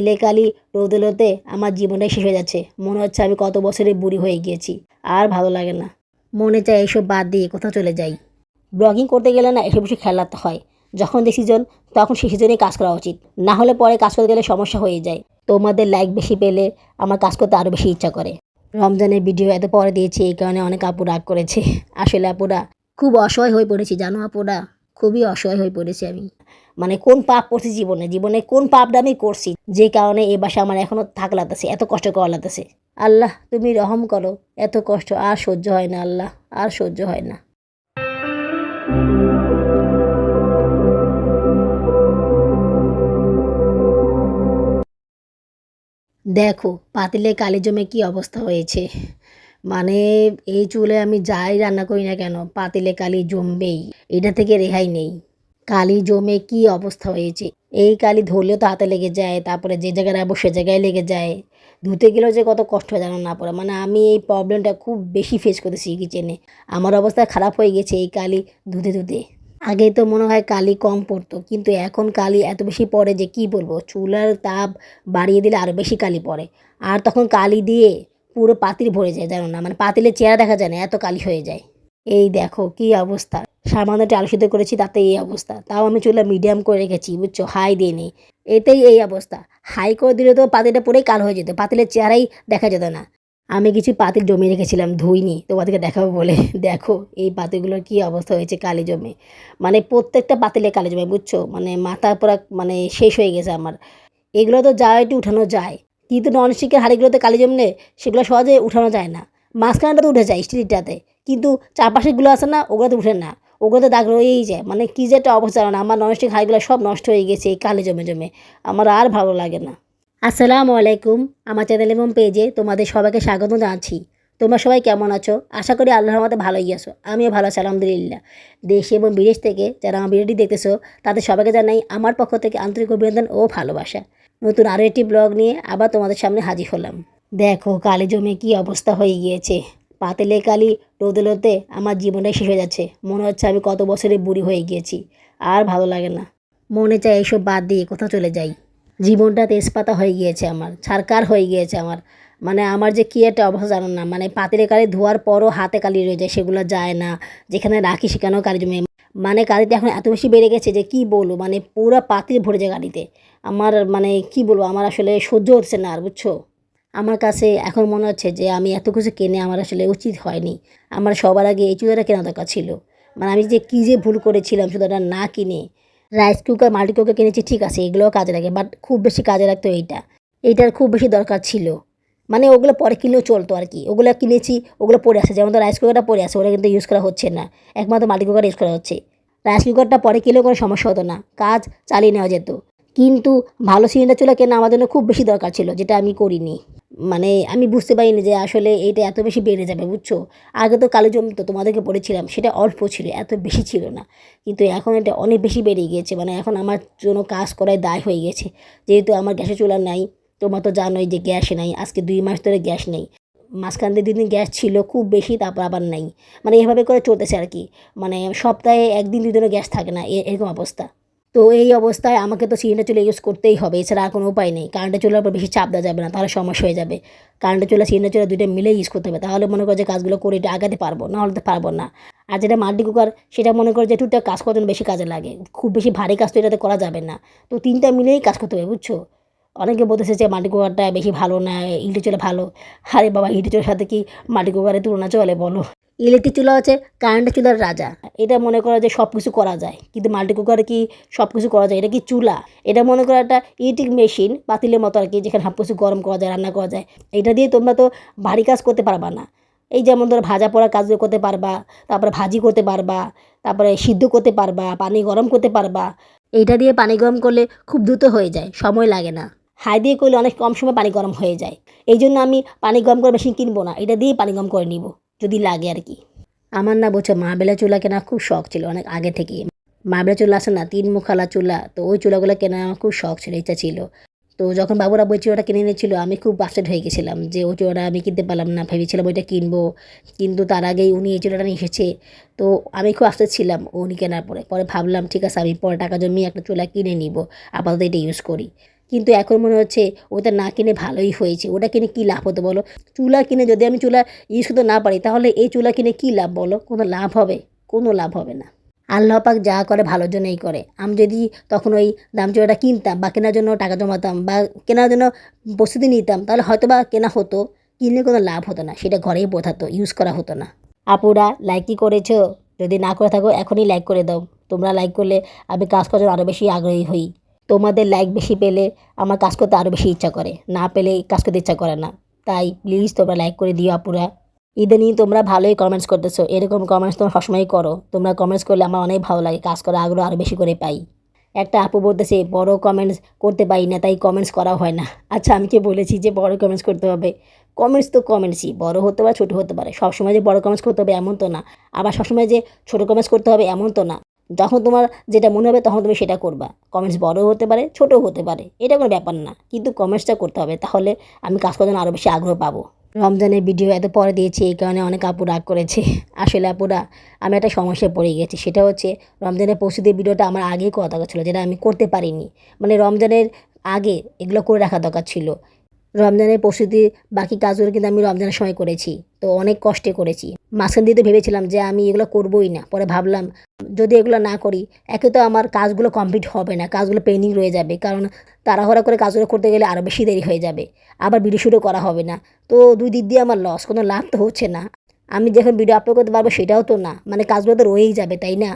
পাতিলে কালি রোদেলোতে আমার জীবনটাই শেষ হয়ে যাচ্ছে। মনে হচ্ছে আমি কত বছরে বুড়ি হয়ে গিয়েছি। আর ভালো লাগে না, মনে চায় এইসব বাদ দিয়ে কোথাও চলে যাই। ব্লগিং করতে গেলে না এসব কিছু খেয়াল রাখতে হয়। যখন ডিসিশন তখন সেই সিজনেই কাজ করা উচিত, না হলে পরে কাজ করতে গেলে সমস্যা হয়ে যায়। তোমাদের লাইক বেশি পেলে আমার কাজ করতে আরও বেশি ইচ্ছা করে। রমজানের ভিডিও এত পরে দিয়েছি, এই কারণে অনেক আপু রাগ করেছে। আসলে আপুরা খুব অসহায় হয়ে পড়েছি, জানো আপুরা, খুবই অসহায় হয়ে পড়েছি আমি। মানে কোন পাপ করছি জীবনে, জীবনে কোন পাপটা আমি করছি যে কারণে এই বাসা আমার এখনও থাক লাগতেছে, এত কষ্ট করা লাগতেছে। আল্লাহ তুমি রহম করো, এত কষ্ট আর সহ্য হয় না আল্লাহ, আর সহ্য হয় না। দেখো পাতিলে কালি জমে কি অবস্থা হয়েছে। মানে এই চুলে আমি যাই রান্না করি না কেন পাতিলে কালি জমবেই, এটা থেকে রেহাই নেই। কালি জমে কি অবস্থা হয়েছে, এই কালি ধরলেও তো হাতে লেগে যায়, তারপরে যে জায়গায় রাখবো সে জায়গায় লেগে যায়। ধুতে গেলেও যে কত কষ্ট হয় জানো না পড়ে। মানে আমি এই প্রবলেমটা খুব বেশি ফেস করতেছি কিচেনে। আমার অবস্থা খারাপ হয়ে গেছে এই কালি ধুতে ধুতে। আগে তো মনে হয় কালি কম পড়তো, কিন্তু এখন কালি এত বেশি পড়ে যে কি বলবো, চুলার তাপ বাড়িয়ে দিলে আরও বেশি কালি পড়ে। আর তখন কালি দিয়ে পুরো পাতিল ভরে যায় জানো না, মানে পাতিলের চেহারা দেখা যায় না, এত কালি হয়ে যায়। এই দেখো কি অবস্থা, সামান্য একটু আলু সিদ্ধ করেছি তাতে এই অবস্থা। তাও আমি চুলা মিডিয়াম করে রেখেছি বুঝছো, হাই দিইনি। এতেই এই অবস্থা। হাই করে দিলে তো পাতিলটা পুরোই কালো হয়ে যেত, পাতিলের চেহারাই দেখা যেত না। আমি কিছু পাতিল জমিয়ে রেখেছিলাম ধুইনি, তোমাদেরকে দেখাবো বলে। দেখো এই পাতিলগুলোর কি অবস্থা হয়েছে কালি জমে। মানে প্রত্যেকটা পাতিলে কালি জমে বুঝছো, মানে মাথা পুরা মানে শেষ হয়ে গেছে আমার। এগুলো তো যা একটু উঠানো যায়, কিন্তু ননস্টিকের হাঁড়িগুলোতে কালি জমলে সেগুলো সহজে উঠানো যায় না। মাঝখানটা তো উঠে যায় স্টিলটাতে, কিন্তু চারপাশেগুলো আছে না, ওগুলোতে উঠে না, ওগুলোতে দাগ রয়েই যায়। মানে কী যে একটা অবস্থা না, আমার ননস্টিক হাঁড়িগুলো সব নষ্ট হয়ে গেছে এই কালি জমে জমে। আমার আর ভালো লাগে না। আসসালামু আলাইকুম, আমার চ্যানেল এবং পেজে তোমাদের সবাইকে স্বাগত জানাচ্ছি। তোমরা সবাই কেমন আছো? আশা করি আল্লাহর রহমতে ভালোই আছো, আমিও ভালো আছি আলহামদুলিল্লাহ। দেশ এবং বিদেশ থেকে যারা আমার ভিডিওটি দেখতেছো তাদের সবাইকে জানাই আমার পক্ষ থেকে আন্তরিক অভিনন্দন ও ভালোবাসা। নতুন আরও একটি ব্লগ নিয়ে আবার তোমাদের সামনে হাজির হলাম। দেখো কালি জমে কি অবস্থা হয়ে গিয়েছে। পাতিলে কালি রোদেলোতে আমার জীবনটাই শেষ হয়ে যাচ্ছে। মনে হচ্ছে আমি কত বছরে বুড়ি হয়ে গিয়েছি। আর ভালো লাগে না, মনে চায় এইসব বাদ দিয়ে কোথাও চলে যাই। জীবনটা তেজপাতা হয়ে গিয়েছে আমার, ছারকার হয়ে গিয়েছে আমার। মানে আমার যে কী একটা অবস্থা জানো না, মানে পাতিলে কালি ধোয়ার পরও হাতে কালি রয়ে যায়, সেগুলো যায় না। যেখানে রাখি সেখানেও কালি জমে। মানে কালিটা এখন এত বেশি বেড়ে গেছে যে কি বলবো, মানে পুরো পাতিল ভরে যায় কালিতে। আমার মানে কি বলবো, আমার আসলে সহ্য হচ্ছে না আর বুঝছো। আমার কাছে এখন মনে হচ্ছে যে আমি এত কিছু কিনে আমার আসলে উচিত হয়নি। আমার সবার আগে এই চুলাটা কেনা দরকার ছিল। মানে আমি যে কী যে ভুল করেছিলাম চুলাটা না কিনে। রাইস কুকার মাল্টি কুকার কিনেছি ঠিক আছে, এগুলোও কাজে লাগে, বাট খুব বেশি কাজে লাগতো এইটার খুব বেশি দরকার ছিল। মানে ওগুলো পরে কিনলেও চলতো আর কি, ওগুলো কিনেছি ওগুলো পড়ে আছে, যেমন তো রাইস কুকারটা পড়ে আছে, ওটা কিন্তু ইউজ করা হচ্ছে না। একমাত্র মাল্টি কুকার ইউজ করা হচ্ছে। রাইস কুকারটা পরে কিনলেও কোনো সমস্যা হতো না, কাজ চালিয়ে নেওয়া যেত। কিন্তু ভালো সিলিন্ডার চুলা কেনা আমার জন্য খুব বেশি দরকার ছিল, যেটা আমি করিনি। মানে আমি বুঝতে পারিনি যে আসলে এটা এত বেশি বেড়ে যাবে বুঝছো। আগে তো কালো জমি তো তোমাদেরকে বলেছিলাম সেটা অল্প ছিল, এত বেশি ছিল না। কিন্তু এখন এটা অনেক বেশি বেড়ে গিয়েছে, মানে এখন আমার জন্য কাজ করাই দায় হয়ে গেছে। যেহেতু আমার গ্যাসের চুলা নাই, তোমার তো জানোই যে গ্যাস নাই, আজকে 2 মাস ধরে গ্যাস নেই। মাঝখান দিয়ে 2 দিন গ্যাস ছিল খুব বেশি, তারপর আবার নাই। মানে এভাবে করে চলতেছে আর কি। মানে সপ্তাহে 1 দিন 2 দিনও গ্যাস থাকে না, এরকম অবস্থা। তো এই অবস্থায় আমাকে তো সিলিন্ডার চুলা ইউজ করতেই হবে, এছাড়া আর কোনো উপায় নেই। কারেন্টের চুলার উপর বেশি চাপ দেওয়া যাবে না, তাহলে সমস্যা হয়ে যাবে। কারেন্টের চুলা সিলিন্ডার চুলা দুইটা মিলেই ইউজ করতে হবে, তাহলে মনে করো যে কাজগুলো করে একটু আগাতে পারবো, নাহলে তো পারবো না। আর যেটা মাল্টি কুকার সেটা মনে করো যে টুকটাক কাজ করার জন্য বেশি কাজে লাগে, খুব বেশি ভারী কাজ তো এটাতে করা যাবে না। তো 3টা মিলেই কাজ করতে হবে বুঝছো। অনেকে বলতেছে যে মাল্টি কুকারটা বেশি ভালো না, ইলেকট্রিক চুলা ভালো। আরে বাবা, ইলেকট্রিক চুলার সাথে কি মাল্টি কুকারের তুলনা চলে বলো? ইলেকট্রিক চুলা হচ্ছে কারেন্টের চুলার রাজা। এটা মনে করা যায় সব কিছু করা যায়, কিন্তু মাল্টি কুকারে কি সব কিছু করা যায়? এটা কি চুলা? এটা মনে করো একটা ইলেকট্রিক মেশিন, পাতিলের মতো আর কি, যেখানে সব কিছু গরম করা যায়, রান্না করা যায়। এটা দিয়ে তোমরা তো ভারী কাজ করতে পারবা না। এই যেমন ধরো ভাজা পোড়ার কাজও করতে পারবা, তারপরে ভাজি করতে পারবা, তারপরে সিদ্ধ করতে পারবা, পানি গরম করতে পারবা। এইটা দিয়ে পানি গরম করলে খুব দ্রুত হয়ে যায়, সময় লাগে না। হাই দিয়ে করলে অনেক কম সময় পানি গরম হয়ে যায়। এই জন্য আমি পানি গরম করে মেশিন কিনবো না, এটা দিয়েই পানি গরম করে নিব যদি লাগে আর কি। আমার না বুঝছো মার্বেলের চুলা কেনা খুব শখ ছিল অনেক আগে থেকেই। মার্বেলের চুলা আছে না, 3 মুখালা চুলা, তো ওই চুলাগুলো কেনা আমার খুব শখ ছিল, ইচ্ছা ছিল। তো যখন বাবুরা ওই চুলাটা কিনে নিয়েছিল আমি খুব আপসেট হয়ে গেছিলাম যে ওই চুলাটা আমি কিনতে পারলাম না, ভেবেছিলাম ওইটা কিনবো। কিন্তু তার আগেই উনি এই চুলাটা নিয়ে এসেছে। তো আমি খুব আপসেট ছিলাম উনি কেনার পরে পরে ভাবলাম ঠিক আছে আমি পরে টাকা জমিয়ে একটা চুলা কিনে নিব, আপাতত এটা ইউজ করি। কিন্তু এখন মনে হচ্ছে ওটা না কিনে ভালোই হয়েছে। ওটা কিনে কী লাভ হতো বলো? চুলা কিনে যদি আমি চুলা ইউজ করতে না পারি তাহলে এই চুলা কিনে কী লাভ বলো? কোনো লাভ হবে? কোনো লাভ হবে না। আল্লাহ পাক যা করে ভালোর জন্যই করে। আমি যদি তখন ওই দাম চুলাটা কিনতাম বা কেনার জন্য টাকা জমাতাম বা কেনার জন্য প্রস্তুতি নিতাম তাহলে হয়তোবা কেনা হতো, কিনলে কোনো লাভ হতো না। সেটা ঘরেই পড়ে থাকতো, ইউজ করা হতো না। আপুরা লাইক কি করেছো? যদি না করে থাকো এখনই লাইক করে দাও। তোমরা লাইক করলে আমি কাজ করার জন্য আরও বেশি আগ্রহী হই। তোমাদের লাইক বেশি পেলে আমার কাজ করতে আরও বেশি ইচ্ছা করে, না পেলে কাজ করতে ইচ্ছা করে না। তাই প্লিজ তোমরা লাইক করে দিও আপুরা। ইদানিং তোমরা ভালোই কমেন্টস করতেছো, এরকম কমেন্টস তোমরা সবসময়ই করো। তোমরা কমেন্টস করলে আমার অনেক ভালো লাগে, কাজ করার আগ্রহ আরও বেশি করে পাই। একটা আপু বলতেছে বড় কমেন্টস করতে পারি না তাই কমেন্টস করা হয় না। আচ্ছা আমি কি বলেছি যে বড় কমেন্টস করতে হবে? কমেন্টস তো কমেন্টসই, বড় হতে পারে ছোটো হতে পারে। সবসময় যে বড় কমেন্টস করতে হবে এমন তো না, আবার সবসময় যে ছোটো কমেন্টস করতে হবে এমন তো না। যখন তোমার যেটা মনে হবে তখন তুমি সেটা করবা। কমেন্টস বড়ও হতে পারে ছোটও হতে পারে, এটা কোনো ব্যাপার না, কিন্তু কমেন্টসটা করতে হবে, তাহলে আমি কাজ করার জন্য আরও বেশি আগ্রহ পাবো। রমজানের ভিডিও এত পরে দিয়েছি এই কারণে অনেক আপু রাগ করেছে। আসলে আপুরা আমি একটা সমস্যায় পড়ে গেছি, সেটা হচ্ছে রমজানের প্রস্তুতির ভিডিওটা আমার আগেই করা দরকার ছিল, যেটা আমি করতে পারিনি। মানে রমজানের আগে এগুলো করে রাখা দরকার ছিল। রমজানের প্রস্তুতি বাকি কাজগুলো কিন্তু আমি রমজানের সময় করেছি, তো অনেক কষ্টে করেছি। মাঝখান দিয়ে তো ভেবেছিলাম যে আমি এগুলো করবোই না, পরে ভাবলাম যদি এগুলো না করি একে তো আমার কাজগুলো কমপ্লিট হবে না, কাজগুলো পেন্ডিং রয়ে যাবে, কারণ তাড়াহুড়া করে কাজগুলো করতে গেলে আরও বেশি দেরি হয়ে যাবে, আবার ভিডিও শুটও করা হবে না। তো দুই দিক দিয়ে আমার লস, কোনো লাভ তো হচ্ছে না। আমি যখন ভিডিও আপলোড করতে পারবো সেটাও তো না, মানে কাজগুলো তো রয়েই যাবে, তাই না?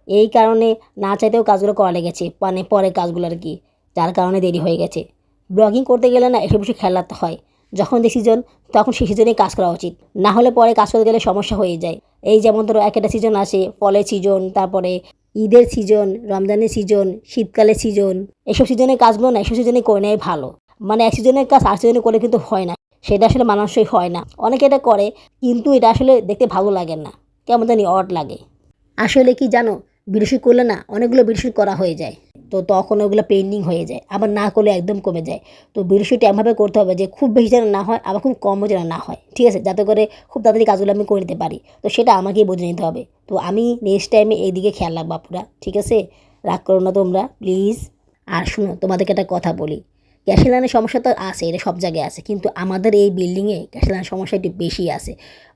এই কারণে না চাইতেও কাজগুলো করা লেগেছে, মানে পরে কাজগুলো আর কি, যার কারণে দেরি হয়ে গেছে। ব্লগিং করতে গেলে না এসব কিছু খেলাতে হয়, যখন যে সিজন তখন সেই সিজনেই কাজ করা উচিত, না হলে পরে কাজ করতে গেলে সমস্যা হয়ে যায়। এই যেমন ধরো একটা সিজন আসে, ফলের সিজন, তারপরে ঈদের সিজন, রমজানের সিজন, শীতকালের সিজন, এসব সিজনের কাজগুলো না এসব সিজনে করে নেয় ভালো। মানে এক সিজনের কাজ আর সিজনে করে কিন্তু হয় না, সেটা আসলে মানানসই হয় না। অনেকে এটা করে কিন্তু এটা আসলে দেখতে ভালো লাগে না, কেমন জানি অড লাগে। আসলে কি জানো, ভিডিও শুট করলে না অনেকগুলো ভিডিও শুট করা হয়ে যায়, তো তখন ওগুলো পেন্ডিং হয়ে যায়, আবার না করলে একদম কমে যায়। তো ভিডিও শুট এমনভাবে করতে হবে যে খুব বেশি যেন না হয়, আবার খুব কমও যেন না হয়, ঠিক আছে? যাতে করে খুব তাড়াতাড়ি কাজগুলো আমি করে নিতে পারি, তো সেটা আমাকেই বুঝে নিতে হবে। তো আমি নেক্সট টাইমে এই দিকে খেয়াল রাখবো আপুরা, ঠিক আছে? রাগ করো না তোমরা প্লিজ। আর শুনো, তোমাদেরকে একটা কথা বলি, গ্যাসের লাইনের সমস্যা তো আছে, এটা সব জায়গায় আছে, কিন্তু আমাদের এই বিল্ডিংয়ে গ্যাসের লাইনের সমস্যা একটু বেশি আছে।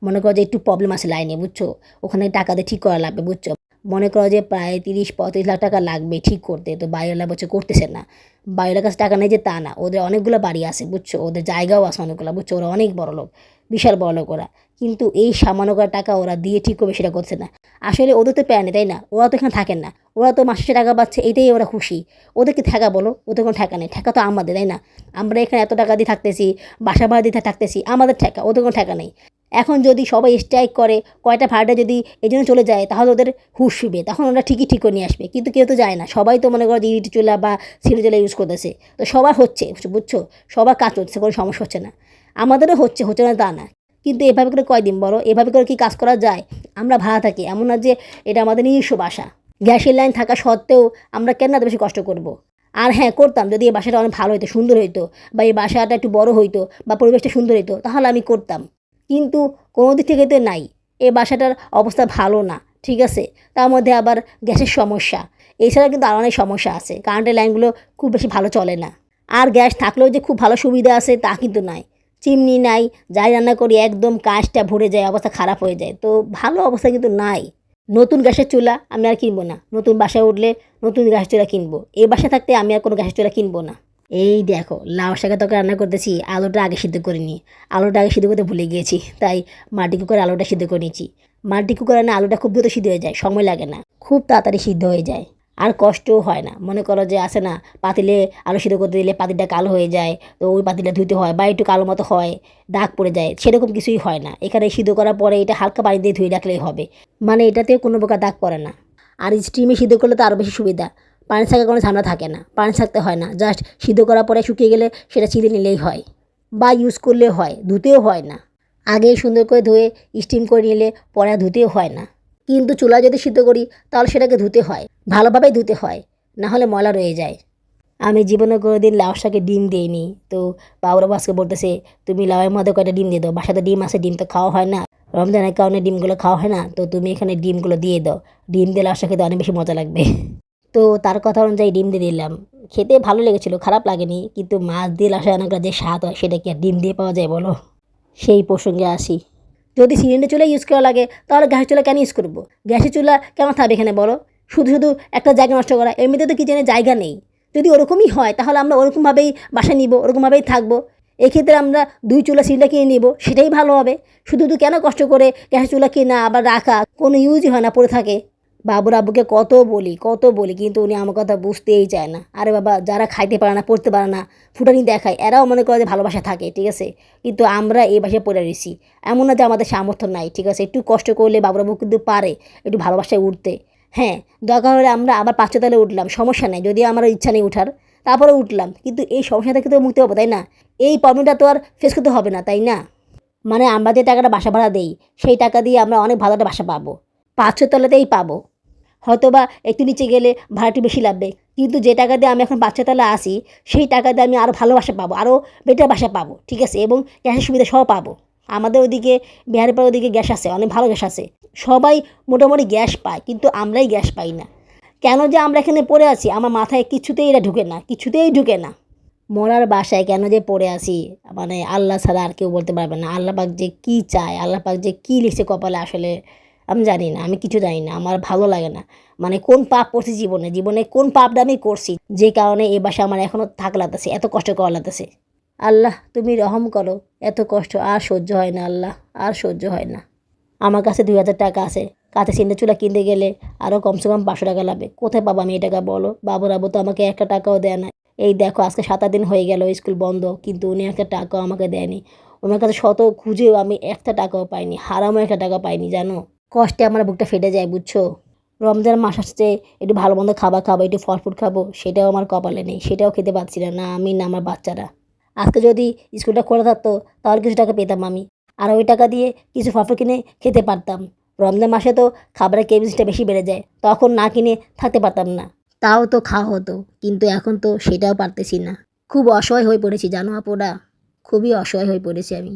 মনে করো যে একটু প্রবলেম আছে লাইনে, বুঝছো? ওখানে টাকা দিয়ে ঠিক করা লাগবে, বুঝছো? মনে করো যে প্রায় 30-35 লাখ টাকা লাগবে ঠিক করতে, তো বাড়িওয়ালা বলছে করতেছে না। বাড়িওয়ালার কাছে টাকা নেই যে তা না, ওদের অনেকগুলো বাড়ি আছে, বুঝছো? ওদের জায়গাও আছে অনেকগুলো, বুঝছো? ওরা অনেক বড় লোক, বিশাল বড় লোক ওরা, কিন্তু এই সামান্য কটা টাকা ওরা দিয়ে ঠিক করবে সেটা করছে না। আসলে ওদের তো প্যানে, তাই না? ওরা তো এখানে থাকেন না, ওরা তো মাসে টাকা পাচ্ছে, এটাই ওরা খুশি। ওদেরকে ঠেকা বলো, ওদের কোনো ঠেকা নেই, ঠেকা তো আমাদের, তাই না? আমরা এখানে এত টাকা দিয়ে থাকতেছি, বাসা ভাড়া দিতে থাকতেছি, আমাদের ঠেকা, ওদের কোনো ঠেকা নেই। এখন যদি সবাই স্ট্রাইক করে, কয়টা ভাড়াটা যদি এই জন্য চলে যায় তাহলে ওদের হুঁশ শুবে, তখন ওরা ঠিকই ঠিক করে নিয়ে আসবে, কিন্তু কেউ তো যায় না। সবাই তো মনে করো যে ইট চুলা বা সিঁড়ি চুলা ইউজ করতেছে, তো সবার হচ্ছে, বুঝছো? সবার কাজ হচ্ছে, কোনো সমস্যা হচ্ছে না। আমাদেরও হচ্ছে, হচ্ছে না তা না, কিন্তু এভাবে করে কয়দিন বলো, এভাবে করে কি কাজ করা যায়? আমরা ভাড়া থাকি, এমন না যে এটা আমাদের নিজস্ব বাসা। গ্যাসের লাইন থাকা সত্ত্বেও আমরা কেন এত বেশি কষ্ট করব? আর হ্যাঁ, করতাম যদি এই বাসাটা অনেক ভালো হতো, সুন্দর হইতো, বা এই বাসাটা একটু বড় হইতো, বা পরিবেশটা সুন্দর হইতো, তাহলে আমি করতাম। কিন্তু কোনো দিক থেকে তো নাই, এই বাসাটার অবস্থা ভালো না, ঠিক আছে? তার মধ্যে আবার গ্যাসের সমস্যা, এছাড়া কিন্তু আরও অনেক সমস্যা আছে, কারেন্টের লাইনগুলো খুব বেশি ভালো চলে না। আর গ্যাস থাকলেও যে খুব ভালো সুবিধা আছে তা কিন্তু নাই, চিমনি নাই, যাই রান্না করি একদম কাজটা ভরে যায়, অবস্থা খারাপ হয়ে যায়, তো ভালো অবস্থা কিন্তু নাই। নতুন গ্যাসের চুলা আমি আর কিনবো না, নতুন বাসায় উঠলে নতুন গ্যাসের চুলা কিনবো, এই বাসায় থাকতে আমি আর কোনো গ্যাসের চুলা কিনবো না। এই দেখো লাউ শাকের তরকারি রান্না করতেছি, আলুটা আগে সিদ্ধ করিনি, আলুটা আগে সিদ্ধ করতে ভুলে গিয়েছি, তাই মাল্টি কুকারে আলুটা সিদ্ধ করে নিয়েছি। মাল্টি কুকারে না আলুটা খুব দ্রুত সিদ্ধ হয়ে যায়, সময় লাগে না, খুব তাড়াতাড়ি সিদ্ধ হয়ে যায়, আর কষ্টও হয় না। মনে করো যে আসে না, পাতিলে আলু সিদ্ধ করতে দিলে পাতিলটা কালো হয়ে যায়, তো ওই পাতিলটা ধুতে হয়, বা একটু কালো মতো হয়, দাগ পড়ে যায়, সেরকম কিছুই হয় না। এখানে সিদ্ধ করার পরে এটা হালকা পানি দিয়ে ধুয়ে রাখলেই হবে, মানে এটাতেও কোনো প্রকার দাগ পড়ে না। আর স্টিমে সিদ্ধ করলে তো আরও বেশি সুবিধা, পানি থাকার কোনো ঝামেলা থাকে না, পানি থাকতে হয় না, জাস্ট সিদ্ধ করার পরে শুকিয়ে গেলে সেটা চিলে নিলেই হয়, বা ইউজ করলে হয়, ধুতেও হয় না। আগেই সুন্দর করে ধুয়ে স্টিম করে নিলে পরে আর ধুতেও হয় না। কিন্তু চুলায় যদি সিদ্ধ করি তাহলে সেটাকে ধুতে হয়, ভালোভাবেই ধুতে হয়, না হলে ময়লা রয়ে যায়। আমি জীবনে কোনোদিন লাউ শাকে ডিম দিইনি, তো বাবুরা আজকে বলতেছে তুমি লাউয়ের মধ্যে কয়টা ডিম দিয়ে দাও, বাসাতে ডিম আছে, ডিম তো খাওয়া হয় না, রমজানের কারণে ডিমগুলো খাওয়া হয় না, তো তুমি এখানে ডিমগুলো দিয়ে দাও, ডিম দিয়ে লাউ শাক খেতে অনেক বেশি মজা লাগবে। তো তার কথা অনুযায়ী ডিম দিয়ে দিলাম। খেতে ভালো লেগেছিল, খারাপ লাগেনি, কিন্তু মাছ দিয়ে লাসা রান্নাটা যে স্বাদ হয় সেটা কি আর ডিম দিয়ে পাওয়া যায় বলো? সেই প্রসঙ্গে আসি, যদি সিলিন্ডার চুলা ইউজ করা লাগে তাহলে গ্যাসের চুলা কেন ইউজ করবো? গ্যাসের চুলা কেন থাকবে এখানে বলো? শুধু শুধু একটা জায়গা নষ্ট করা, এমনিতে তো কিচেনে জায়গা নেই। যদি ওরকমই হয় তাহলে আমরা ওরকমভাবেই বাসা নিব, ওরকমভাবেই থাকবো। এক্ষেত্রে আমরা 2 চুলা সিলিন্ডার কিনে নিব, সেটাই ভালো হবে। শুধু শুধু কেন কষ্ট করে গ্যাসের চুলা কেনা আবার রাখা, কোনো ইউজই হয় না, পড়ে থাকে। বাবুর আব্বুকে কত বলি কিন্তু উনি আমার কথা বুঝতেই চায় না। আরে বাবা, যারা খাইতে পারে না, পড়তে পারে না, ফুটানি দেখায়, এরাও মনে করে যে ভালোবাসা থাকে, ঠিক আছে? কিন্তু আমরা এই বাসায় পড়ে রয়েছি। এমন না যে আমাদের সামর্থ্য নাই, ঠিক আছে? একটু কষ্ট করলে বাবুর আব্বু কিন্তু পারে একটু ভালোবাসায় উঠতে। হ্যাঁ, দরকার হলে আমরা আবার 5 তলায় উঠলাম, সমস্যা নেই, যদি আমার ইচ্ছা নেই উঠার, তারপরে উঠলাম। কিন্তু এই সমস্যা থেকে তো মুক্তি পাবো, তাই না? এই প্রবলেমটা তো আর ফেস করতে হবে না, তাই না? মানে আমরা যে টাকাটা বাসা ভাড়া দেই, সেই টাকা দিয়ে আমরা অনেক ভালো একটা বাসা পাবো, 5-6 তলাতেই পাবো। হয়তোবা একটু নিচে গেলে ভাড়াটি বেশি লাগবে, কিন্তু যে টাকা দিয়ে আমি এখন 5 তলায় আসি, সেই টাকা দিয়ে আমি আরও ভালো বাসা পাবো, আরও বেটার বাসা পাবো, ঠিক আছে? এবং গ্যাসের সুবিধা সহ পাবো। আমাদের ওদিকে বিহারিপাড়ার ওদিকে গ্যাস আছে, অনেক ভালো গ্যাস আছে। সবাই মোটামুটি গ্যাস পায়, কিন্তু আমরাই গ্যাস পাই না। কেন যে আমরা এখানে পড়ে আছি আমার মাথায় কিছুতেই এটা ঢুকে না, কিছুতেই ঢুকে না। মরার বাসায় কেন যে পড়ে আছি, মানে আল্লাহ ছাড়া আর কেউ বলতে পারবে না। আল্লাহ পাক যে কী চায়, আল্লাহ পাক যে কী লিখছে কপালে, আসলে আমি জানি না, আমি কিছু জানি না, আমার ভালো লাগে না। মানে কোন পাপ করছি জীবনে, জীবনে কোন পাপটা আমি করছি যে কারণে এই বাসায় আমার এখনও থাকা লাগতেছে, এত কষ্ট করা লাগতেছে। আল্লাহ তুমি রহম করো, এত কষ্ট আর সহ্য হয় না আল্লাহ, আর সহ্য হয় না। আমার কাছে 2,000 টাকা আছে, কাঁচের সিলিন্ডার চুলা কিনতে গেলে আরও কমসে কম 500 টাকা লাগবে। কোথায় পাবো আমি এই টাকা বলো? বাবুর আব্বু তো আমাকে একটা টাকাও দেয় না। এই দেখো আজকে 7 দিন হয়ে গেল স্কুল বন্ধ, কিন্তু উনি একটা টাকাও আমাকে দেয়নি। ওনার কাছে শত খুঁজেও আমি একটা টাকাও পাইনি, হারামও একটা টাকা পাইনি, জানো? কষ্টে আমার বুকটা ফেটে যায়, বুঝছো? রমজান মাস আসছে, একটু ভালো মন্দ খাবার খাবো, একটু ফল ফ্রুট খাবো, সেটাও আমার কপালে নেই, সেটাও খেতে পাচ্ছি না, না আমি না আমার বাচ্চারা। আজকে যদি স্কুলটা খোলা থাকতো তাহলে কিছু টাকা পেতাম আমি, আর ওই টাকা দিয়ে কিছু ফল ফ্রুট কিনে খেতে পারতাম। রমজান মাসে তো খাবারের কেজিসটা বেশি বেড়ে যায়, তখন না কিনে থাকতে পারতাম না, তাও তো খাওয়া হতো। কিন্তু এখন তো সেটাও পারতেছি না। খুব অসহায় হয়ে পড়েছি জানো আপুরা, খুবই অসহায় হয়ে পড়েছি আমি।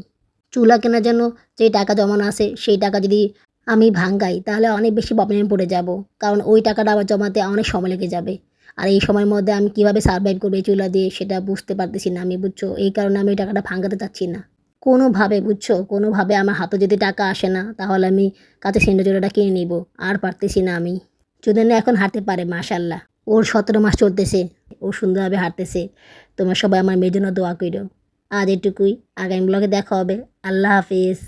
চুলা কেনার জন্য যেই টাকা জমানো আছে সেই টাকা যদি আমি ভাঙ্গাই তাহলে অনেক বেশি প্রবলেমে পড়ে যাব, কারণ ওই টাকাটা আবার জমাতে অনেক সময় লেগে যাবে। আর এই সময়ের মধ্যে আমি কিভাবে সার্ভাইভ করবো এই চুলা দিয়ে সেটা বুঝতে পারতেছি না আমি, বুঝছো? এই কারণে আমি ওই টাকাটা ভাঙ্গাতে চাচ্ছি না কোনোভাবে, বুঝছো? কোনোভাবে আমার হাতে যদি টাকা আসে না তাহলে আমি কাঁচের সিলিন্ডার চুলাটা কিনে নিব। আর পারতেছি না আমি। যদি না এখন হাঁটতে পারে মাশাল্লাহ, ওর 17 মাস চলতেছে, ও সুন্দরভাবে হাঁটতেছে। তোমরা সবাই আমার মেয়ের জন্য দোয়া করো। আজ এটুকুই, আগামী ব্লগে দেখা হবে। আল্লাহ হাফিজ।